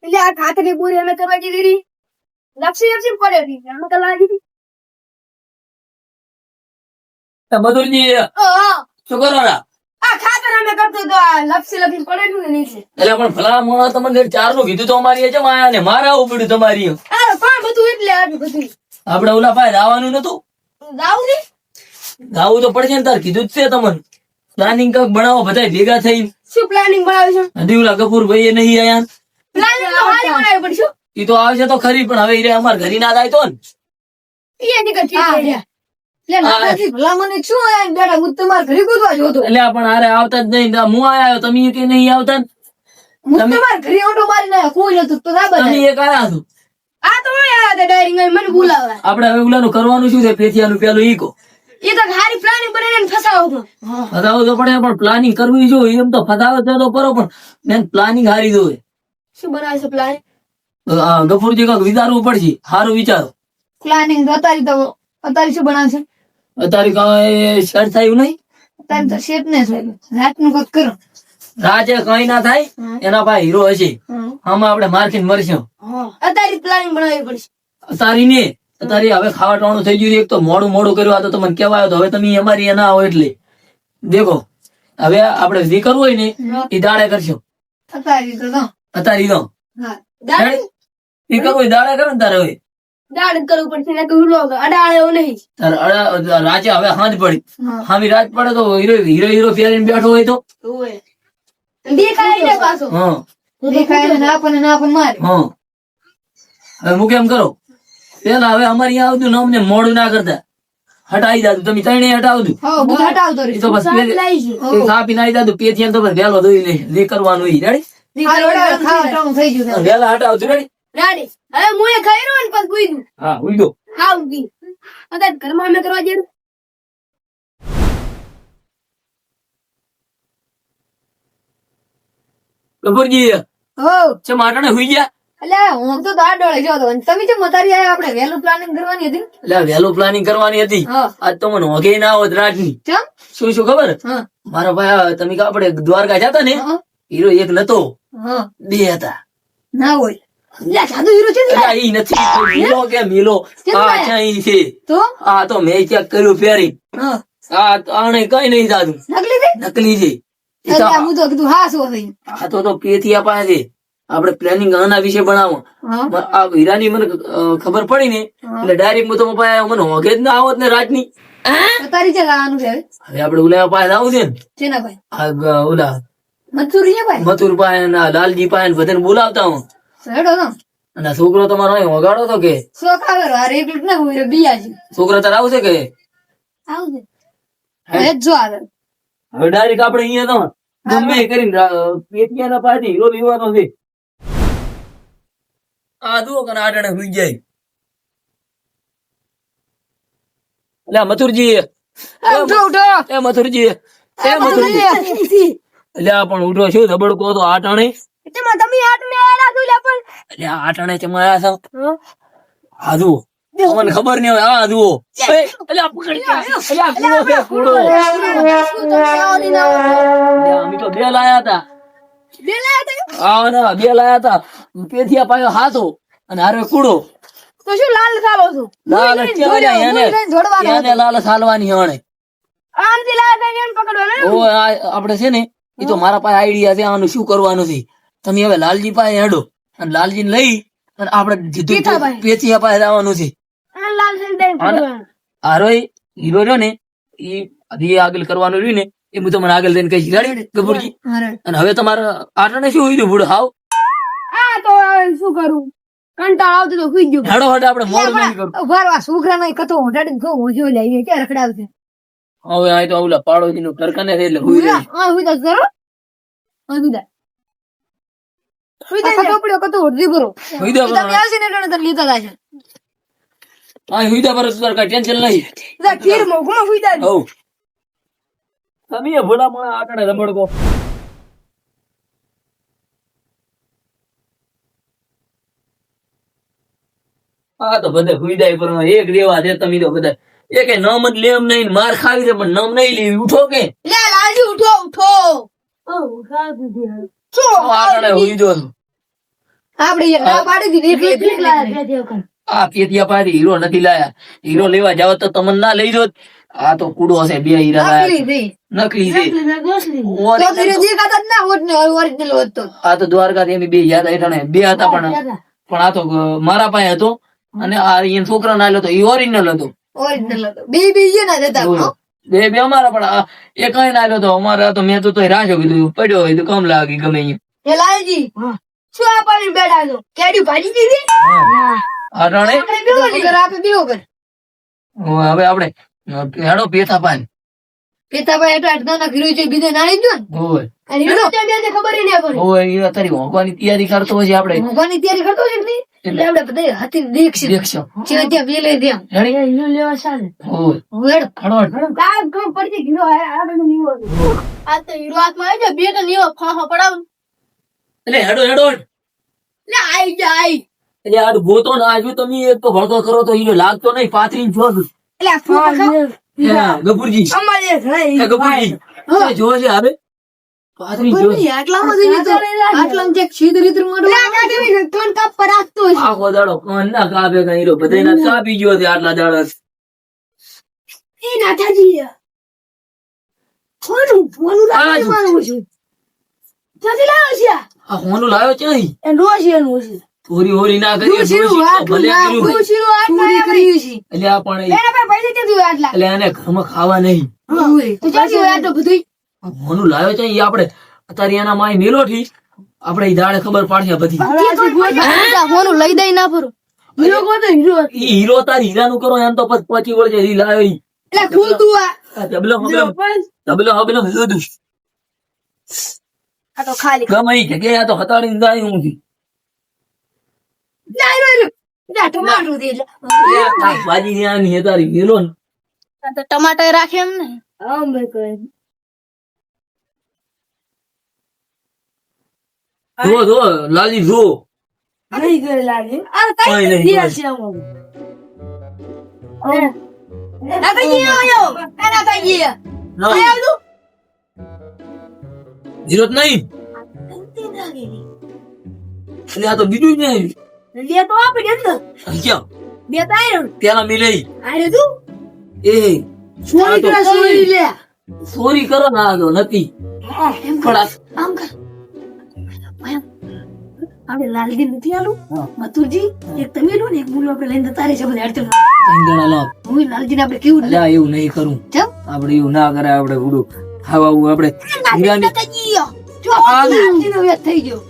એટલે આ ખાતરની પૂરી અમે કરવા દીધી લપસી પડે અમે કરવા દીધી મધુરજી શું કરો રા? આ ખાતર અમે કરતો તો આ લપસી પડેલું ને નીચે એટલે પણ ભલા મોણા તમને 4 નું કીધું તો અમારી છે માયા ને મારે આવું પડ્યું તમારી આ કોણ બધું એટલે આવ્યું બધું આપડે ઓલા પાસે આવવાનું નતું જાવું ને આવું તો પડશે ને તાર કીધું જ છે તમને પ્લાનિંગ કઈક બનાવો બધા ભેગા થઈ શું પ્લાનિંગ બનાવ્યું છે હજી ઓલા કપૂર ભાઈ નહીં આયા પ્લાનિંગ તો હારી બનાવી પડશે ઈ તો આવશે તો ખરી પણ હવે ઈ રે અમાર ઘરી ના થાય તો ને એ નીકળ ઠીક છે લે નાથી ભલા મને શું આયા બેટા હું તમારા ઘરે ગોતવા જોતો એટલે પણ આરે આવતા જ નહીં હું આયા તમે કે નહીં આવતા ને? હું તમારા ઘરે ઓટો મારી ના કોઈ નતું તો ના તમે બનાય એક આયા છો આ તો હું આયા હતા ડાયરી માં મને બોલાવા આપડે હવે ઓલાનું કરવાનું શું છે પેથિયાનું પેલું ઈ કો એ તો હારી પ્લાનિંગ બનાવીને ફસાવો તો ફસાવો તો પડે પણ પ્લાનિંગ કરવી જો એમ તો ફસાવો તો કરો પણ મેં પ્લાનિંગ હારી દો શું બનાવે છે પ્લાનિંગ ગફુરજી કાંક વિચારવું પડશે સારું વિચારો પ્લાનિંગ અત્યારે શું બનાવશે અત્યારે કઈ શેર થયું નહીં અત્યારે તો શેઠ ને રાત નું કઈક કરો રાજે કઈ ના થાય એના પાસે હીરો હશે આમાં આપડે માર્કિંગ મરશું અત્યારે પ્લાનિંગ બનાવવી પડશે અત્યારે ને અત્યારે હવે ખાવા ટાણું થઈ ગયું એક તો મોડું કર્યું આ તો તમને કહેવાય તો હવે તમે અમારી ના આવો એટલે દેખો હવે આપડે જે કરવું હોય ને એ દાડે કરશું અત્યારે તો અત્યારે ઈ દો હા દાડ એ કરવું હોય દાડે કરો ને તારે હવે દાડ કરવું પડશે ને કહું લો અડાળે એવું નહીં તારે રાજે હવે હાથ પડી હામી રાત પડે તો હીરો પહેરીને બેઠો હોય તો ઓય દેખાય ને પાછો હા દેખાય ને ના પણ મારે હા હવે હું કેમ કરો પેલા હવે અમારી અહીંયા આવતું ને અમને મોડું ના કરતા હટાવી દાદુ તમે ત્રણે હટાવતું હા બધું હટાવતો એ તો બસ સાપી નાઈ દાદુ પેથી તો બસ વહેલો દોઈ લે જે કરવાનું ઈ રેડી ખાવા ટાણું થઈ ગયું વહેલા હટાવતું રેડી રાડી હવે હું એ ખાઈ રહ્યો ને પછી પૂછ્યું હા ઉઈ દો હા ઉગી અત્યારે ઘરમાં અમે કરવા જઈએ કપૂરજી હો છે માટણે હુઈ ગયા એટલે હું તો દાડ ડોળે ગયો હતો તમે જેમ મતારી આયા આપણે વહેલું પ્લાનિંગ કરવાની હતી એટલે વહેલું પ્લાનિંગ કરવાની હતી હા આજ તો મને હોગે ના હોત રાજની ચમ શું શું ખબર હા મારા ભાઈ તમે આપડે દ્વારકા જતા ને હા હીરો એક નતો હા 2 હતા ના હોય લે સાદો હીરો છે ને એટલે ઈ નથી મિલો કે મિલો આ ક્યાં છે તો આ તો મેં ચેક કર્યું ફેરી હા આ આને કઈ નહીં દાદુ નકલી છે નકલી છે એટલે હું તો કીધું હા શું થઈ આ તો પેથિયા પાસે છે આપડે પ્લાનિંગ આના વિશે બનાવો હા આ હીરાની મને ખબર પડી ને એટલે ડાયરેક્ટ હું તો મને હોગે જ ના આવત ને રાજની મતારી છે લાવવાનું છે હવે આપડે ઓલા પાસે આવું છે ને ચેના ભાઈ આ ઓલા મથુરી ભાઈ મથુર પાસે ને આ લાલજી પાસે ને બધાને બોલાવતા હું હેડો તો અને આ છોકરો તમારો અહીં વગાડો તો કે સોખા કરો અરે એક ના હોય બિયાજી છોકરા તારે આવશે કે આવજે હે જો આવે હવે ડાયરેક્ટ આપડે અહીંયા તો ગમે એ કરીને પેટિયાના પાસે હીરો લેવાનો છે આ દુઓ કને આટણે હુઈ જાય એટલે મથુરજી ઉઠો ઉઠો એ મથુરજી એટલે આ પણ ઉઠો શું ધબડકો તો આટણે તેમાં તમે હાથ મે આડા દુલા પણ એટલે આટણે ચમાયા છો આ જુઓ મને ખબર નહીં હવે આ જુઓ એટલે આ પકડી એટલે આ કૂડો છે કૂડો અમે તો 2 લાયા હતા હા ના 2 લાયા હતા પેથિયા પાયો હાથો અને હારે કૂડો તો શું લાલ ખાલો છું લાલ એને લાલ સાલવાની હણે આનથી લાલ થઈને એને પકડવાનો ઓ આપડે છે ને એ તો મારા પાસે આઈડિયા છે આનું શું કરવાનું છે તમે હવે લાલજી પાસે હેડો અને લાલજી લઈ અને આપડે સીધું પેથિયા પાસે જવાનું છે આ લાલ થઈને દઈને પકડવાનો હારો હીરો રહ્યો ને એ આગળ કરવાનું રહ્યું ને એ હું તમને આગળ દઈને કહીશ ગાડી ગબુરજી અને હવે તમારે આટણે શું હોય ભૂડ હાવ આ તો શું કરું કંટાળ આવતો તો સુઈ ગયો હેડો હેડો આપડે મોડું નહીં કરું ભરવા છોકરા નહીં કતો ઉઠાડીને શું હોજો લે ક્યાં રખડાવશે હવે આ તો ઓલા પાડોશી નું ઘરકાને છે એટલે હુઈ જાય હા હુઈ જા કરો હુઈ જા કપડો કતો ઉઠી ભરો હુઈ દે તમે આવશે ને એટલે તને લીધા લાગે હા હુઈ દે પર તાર કઈ ટેન્શન નહીં જા ખીર મોગમાં હુઈ જા હો તમે ભોળા મોળા આટણે રમડકો હા તો બધે હુઈ જાય પર એક રેવા દે તમે તો બધા એક નામ જ લેમ નહીં માર ખાવી દે પણ નામ નહીં લેવી ઉઠો કે લે લાલજી ઉઠો ઉઠો ઓ ઉઠા દીધી આટણે હુઈ જો આપણે યાર ના પાડી દીધી એટલે ભીખ લાગી. આ પેટિયા પાડી હીરો નથી લાયા. હીરો લેવા જાવ તો તમને ના લઈ જોત. આ તો કુડો છે, 2 હીરા નકલી લાયા. થઈ. નકલી છે. તો ફિર દેખાતા જ ના હોત ને ઓરિજિનલ હોત તો. આ તો દ્વારકા એની 2 યાદ હેઠળ 2 હતા, પણ આ તો મારા પાસે હતો અને આ એના છોકરા ના હતો, એ ઓરિજિનલ હતો. ઓરિજિનલ હતો. બે છે ના દેતા. હો. બે અમારા, પણ એ કઈ ના હતો અમારા. તો મેં તો રાખ્યો, કીધું પડ્યો હોય તો કમ લાગી ગમે અહીંયા. એ લાલજી શું આ પાણી બેઠા છો? કેડી ભાજી દીધી? ના. આ રણે આપણે બેહો કર, આપણે બેહો કર. હવે આપણે હેડો પેથા પાન. પિતાભાઈ એટલે અડધો ના ઘીરું છે, બીજે નાળી ગયો ને. ઓય અને હીરો ત્યાં બે ખબર ય નહીં પડી. ઓય એ તારી હોંકવાની તૈયારી કરતો હોય છે. આપણે ભગવાનની તૈયારી કરતો છે ને, એટલે આપણે બધા હાથી દેખશું. દેખશો. ત્યાં ત્યાં બે લઈ ત્યાં. હેડી. હીરો લેવા ચાલે. ઓય વેડ. હડો. કામ કામ પડતી હીરો આ બધું નીવો. આ તો હીરો હાથમાં આવી જાય, બે તો નીવો ફાંફા પડાવ. એટલે હેડો. લે આઈ જા આઈ. એટલે આ ગોતો ના આજુ તમે એક તો ભડકો કરો તો હીરો લાગતો નહીં. 35 જો. એટલે આ ફાંફા ગપુરજી, અમારે એ ગપુરજી એ જો છે હવે 35 જો. આટલામાં થઈ ગયું તો આટલામાં જે ક્ષિત રીત મોડું કોણ કાપ પર રાખતો છે. આખો દાડો કોણ ના કાપે કઈ હીરો બધાયના કાપી ગયો છે આટલા દાડા. એ નાથાજી ફોન રાખવાનું છું. ક્યાંથી લાવ્યો છે? આ હોનું લાવ્યો છે નહીં. એ રોશિયનનું છે. હોરી ના કરી ભલે કર્યું. ચોરી કર્યું છે. એટલે આ પણ એના પર પૈસા ક્યાંથી હોય આટલા? એટલે એને ઘરમાં ખાવા નહીં. તો ક્યાંથી હોય આટલું બધું? હોનું લાવ્યો છે એ આપણે અત્યારે એના માય મેલોઠી આપણે ઈ દાડે ખબર પાડશે બધી. ફોન લઈ દઈ ના ફરો. હીરો કોતો હીરો. ઈ હીરો તારી હીરાનું કરો એમ તો પછી વળજે ઈ લાવ્યો ઈ. એટલે ખુલતું આ તબલો બધું આ તો ખાલી ગમે ઈ જગ્યાએ આ તો હતાડીને જાય હું થી. ટમાટું દે ભાજી ની આની હે તારી મેલો ને. ટમાટર રાખે એમ ને. જો લાલી જો નહીં કરે લાગે. આ કઈ નહીં. દિયા છે આમ. ના કઈ ગયો એના કઈ ગયો. નહીં. જીરો નહીં. એટલે આ તો બીજું જ નહીં. લે તો આપણે અંદર ક્યાં બે તાયર પેલા મિલે આરે તું એ ચોરી કરે ચોરી લે. ચોરી કરો ના તો નથી. એમ પણ આમ કર. આપણે લાલજી નથી આલું મથુરજી એક તમે લો ને એક મુલો આપણે લઈને તારે છે બધા અડચણ. ત્રણ જણા લો. હું લાલજી ને આપણે કેવું અલ્યા એવું નહીં કરું. કેમ આપણે એવું ના કરાય. આપણે ઉડું ખાવા આપણે હીરાની લાલજી નો વેત થઈ ગયો.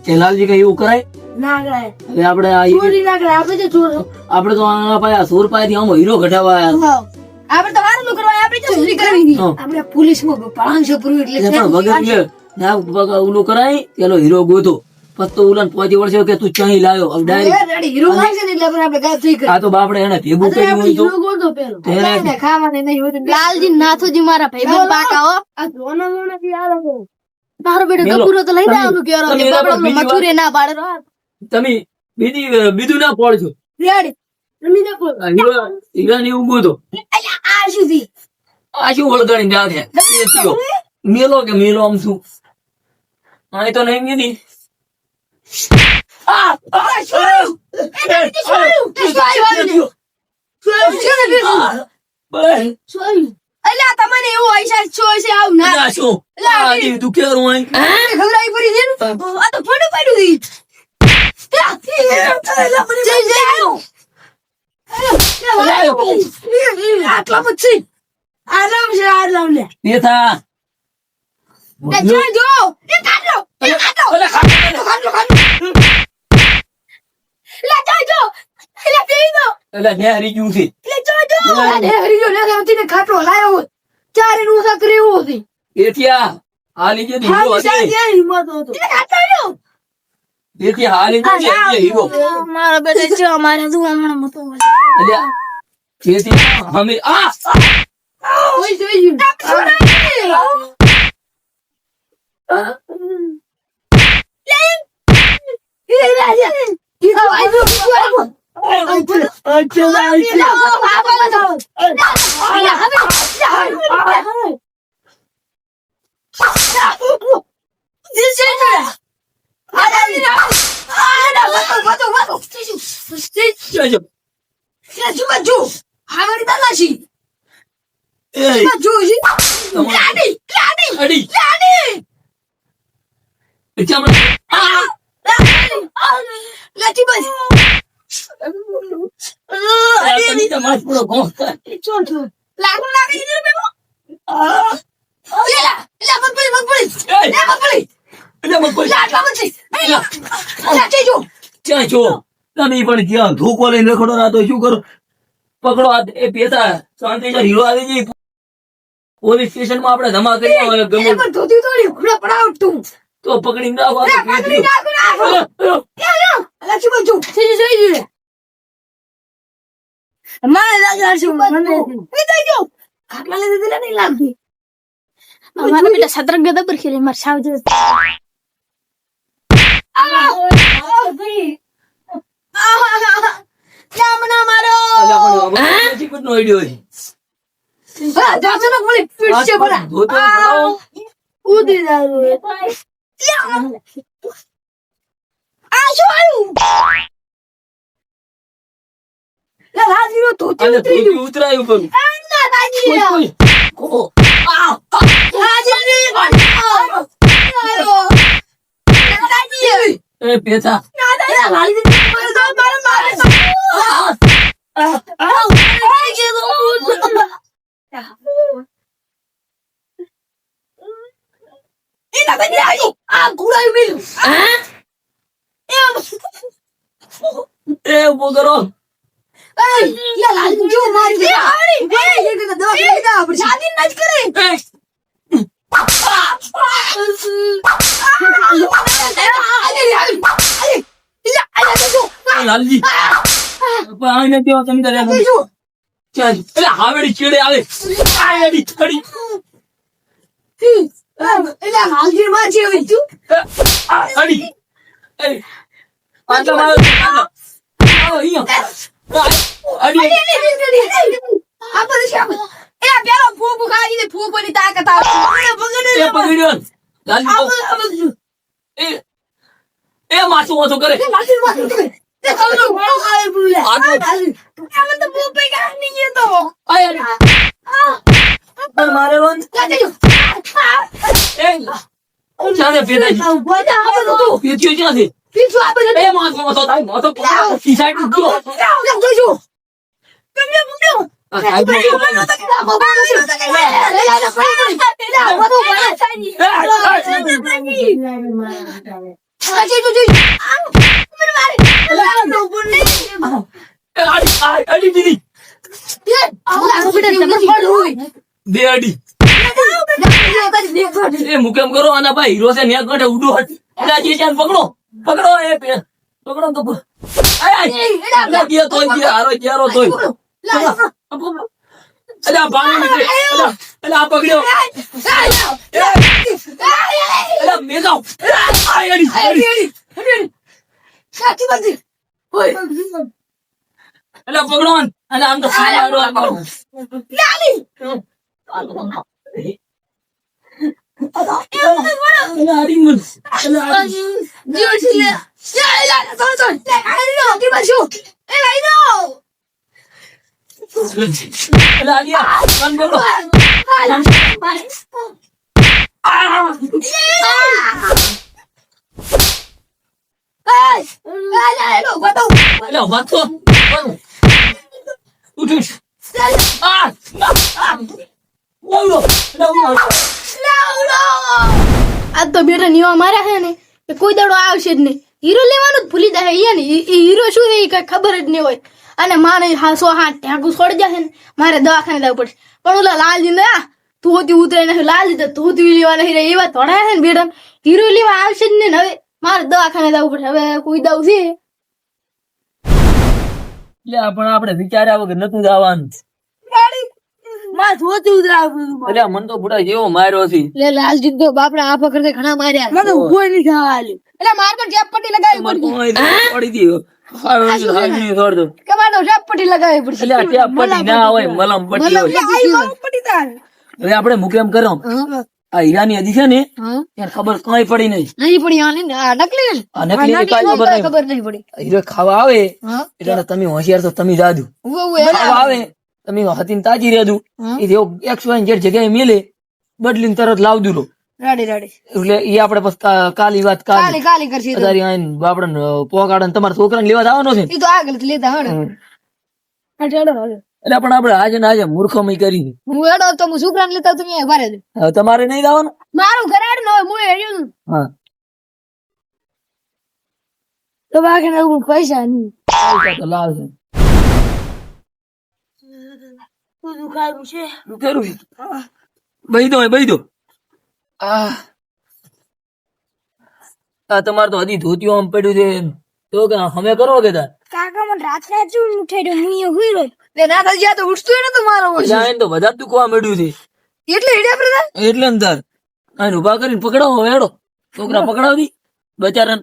કે લાલજી કઈ એવું કરાય ના કરાય. હવે આપણે આ ચોરી ના કરાય. આપણે તો ચોર આપણે તો આના પાસે આ સોર પાસેથી આમ હીરો કઢાવવા આવ્યા. આપણે તો હારું કરવા આપણે તો ચોરી કરવી નહીં. હા. આપણે પોલીસ માં 500 પૂરું એટલે એટલે પણ વગર એટલે ના બગા ઓલું કરાય પેલો હીરો ગોતો પછી તો ઉલાન પહોંચી વળશે કે તું ચાહી લાવ્યો. હવે ડાયરેક્ટ હીરો લાગશે ને એટલે આપણે ગાયબ થઈ ગઈ. આ તો બાપડે એને ભેગું કર્યું હોય તો ગોતો પેલો તેને- ખાવાને નહીં હોય તો લાલજી નાથુજી મારા ભાઈબંધ પાકા હો. આ ધોનો ધોનો થી આ લોકો તારો બેટો મેલો. ગપુરો તો લઈ જાવ કે તમે એના પર બીજી વાર- મથુરે ના પાડે રો. તમે બીજું ના પડશો. રેડી રમી ને બોલ. આ હીરાને એવું ગોતો. અલ્યા આ શું થી આ શું વળગાડી નાખે એ થયો. મેલો કે મેલો આમ શું અહીં તો નહીં ગઈ ની. અલ્યા તમને એવું હોય છે આવું ના ના શું આ જી તું કેરું હોય. ખવડાવી પડી છે ને આ તો ફોટો પાડ્યું દી આટલા પછી આરામ છે આરામ લે બેઠા જો એ કાઢો ઓલા ખાટલો. લે જો લે પી દો એટલે નેહરી ગયું છે. લે જો અરે હરીજો લે આવતી ને ખાટલો લાયો ચારે નું સકરી હતી એઠિયા હાલી જે હીરો હા હતી. ત્યાં હિંમત હતો લે ખાટલો એઠિયા હાલી જે હીરો. મારા બેટા જો મારે તું હમણાં મતો અલ્યા એઠિયા અમે આ ઓય જોઈ જો શું બાજુ હાવડી તલાશી એ બાજુ જી લાડી અડી ચમ લાડી બસ તને તો માસ પૂરો ગો લાગુ લાગી દીધું બેબો એલા મગફળી એટલે મગફળી લાડવા મચી લાચી જો ક્યાં છો તમે પણ ક્યાં ધોકો લઈને રખડો ના તો શું કરો પકડો આ એ પેતા શાંતિ હીરો આવી જઈ પોલીસ સ્ટેશન માં આપણે ધમા કરી આવે ગમે પણ ધોતી થોડી ઘોડા પડાવ તું તો પકડી નાખો આ તો પકડી નાખો લાચી બાજુ થઈ જઈ મારે લાગે શું મને પીતા જો ખાટલા લઈ દીધા નહીં લાગતી हमारा बेटा शतरंज गदा पर खेले मार साव दे જામના મારો અલ્યા પણ હવે કુછ નો આઈડિયો છે હા જામના બોલી પીટ છે બરા ધોતો બનાવો ઉડી જાવ આ શું આયું લા લાજીરો ધોતી અને ઉતરી ધોતી ઉતરાયું પણ ના દાજી કોઈ કો લાજીરી આયો દાજી એ પેતા ના દાજી લાજીરી મારે મારે એના બની આયો આ ગુડાઈ મિલ એ ઉભો કરો લા લાજી જો મારી દે એ કે દવા લઈ દા આપણે શાદી ન જ કરે લાલજી પાણી દેવા તમે તારે ચાલ એટલે હાવેડી ચીડે આવે આડી થડી અડી એ આટલા મારો અહીંયા અડી એ પકડ્યો લાલજી તો એ માથું માથું કરે પણ મારે રોન એ ચાલે પેદાજી પેચ્યો ક્યાંથી એ માથું માથું થાય માથું ઈ સાઈડ ગયો આ સાઈડ અડી દીદી બે અડી એ મુકેમ કરો આના ભાઈ હીરો છે ન્યા કાંઠે ઉડો હટ એલા જે ચાલ પકડો એ પકડો તો એલા ગયો તોય ગયો હારો જ્યારો તોય એલા પાણી એલા આ પકડ્યો એલા મેગાવ અડી સાચી વાત એલા પકડો અને આમ તો સારો લાલી એલા અડી મુલ એલા એલા આલિયા કાન પકડો એલા વાતો ઉઠ आज तो बेटा नीवा मार्या है ने કે કોઈ દાડો આવશે જ નહીં હીરો લેવાનું જ ભૂલી જાય અહીંયા ને એ હીરો શું છે એ કઈ ખબર જ નહીં હોય અને મારે હાસો હાથ ઢાંકું છોડી જશે ને મારે દવાખાને જવું પડશે પણ ઓલા લાલજી ને ધોતી ઉતરે નથી લાલજી તો ધોતી લેવા નહીં રહે એવા થોડા છે ને બેટા હીરો લેવા આવશે જ નહીં ને હવે મારે દવાખાને જવું પડશે હવે કોઈ દાવ છે એટલે પણ આપણે વિચાર્યા વગર નતું જવાનું એટલે મન તો બુડા જેવો માર્યો છે લે લાલજી તો બાપડા આ પકડતે ઘણા માર્યા મને ઉભો નહીં થવાલ એટલે માર પર જેપ પટ્ટી લગાવી પડી દીધો છોડ દો કે માર તો જેપ પટ્ટી લગાવી પડશે એટલે આ ટેપ પટ્ટી ના હોય મલમ પટ્ટી હોય આઈ મલમ પટ્ટી તાર હવે આપણે મુકેમ કરો આ હીરાની હજી છે ને હા એને ખબર કઈ પડી નહીં. નહીં પડી આ નકલી ને આ નકલીની કાંઈ ખબર નહીં. ખબર નહીં પડી હીરો ખાવા આવે હા એટલે તમે હોશિયાર છો, તમે જાદુ ખાવા આવે તમે હતી તાજી રહેતું હા. એ જેવો XYZ જગ્યાએ મેલે બદલીને તરત લાવ દૂરો રાડી રાડી એટલે એ આપણે પછી કાલી વાત કાલી કાલી કાલી કરશે ઈ તો. તારી આઈને આપણે પોગાડે તમારા છોકરાને લેવા જવાનો છે ને. ઈ તો આગળ થી લેતા હડ આ ઠેડો હવે. એટલે પણ આપણે આજે ને આજે મૂર્ખમય કરી છે. હું હેડો તો હું છોકરાને લેતા તમે અહીંયા ભારે દે હવે તમારે નહીં જવાનું. મારું ઘર હેડ નો હું હેડ્યું હા તો બાકી હું પૈસા નહીં પૈસા તો લાવશે. બધું ખાવું છે શું કરું છે? બહી દો આ તમારે તો હજી ધોતિયો આમ પડ્યું છે તો કે અમે કરો કે તાર કાકા મને રાત્રે ચૂન ઉઠાડ્યો હું અહીંયા હુઈ રહ્યો તે ના થઈ ગયા તો ઉઠતું ને તો મારો એટલે આઈને તો બધા જ દુખવા મળ્યું છે એટલે હેડ્યા પ્રધાન એટલે ને તાર આઈને ઉભા કરીને પકડાવો હેડો છોકરા પકડાવી બચારા